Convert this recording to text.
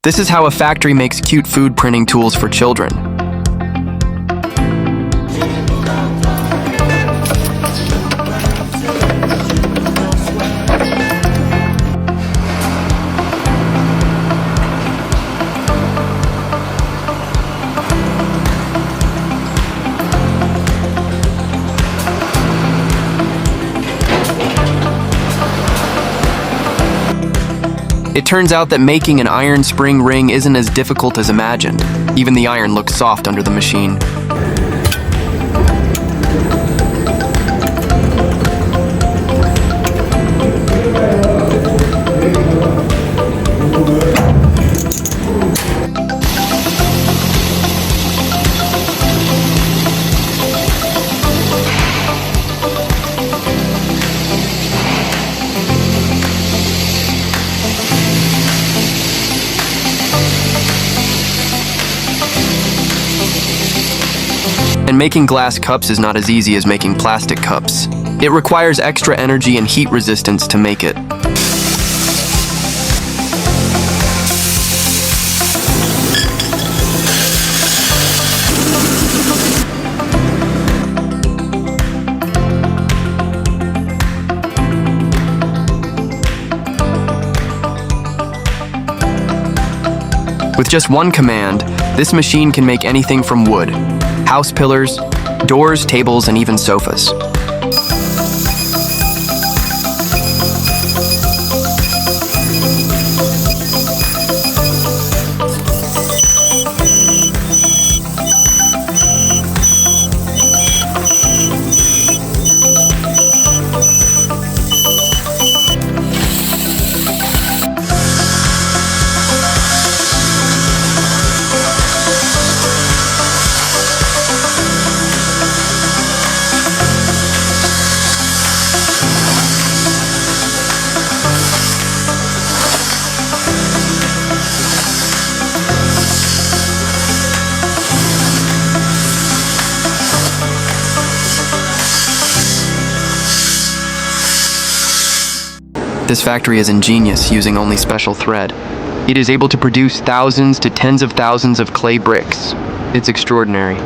This is how a factory makes cute food printing tools for children. It turns out that making an iron spring ring isn't as difficult as imagined. Even the iron looks soft under the machine. And making glass cups is not as easy as making plastic cups. It requires extra energy and heat resistance to make it. With just one command, this machine can make anything from wood: house pillars, doors, tables, and even sofas. This factory is ingenious, using only special thread. It is able to produce thousands to tens of thousands of clay bricks. It's extraordinary.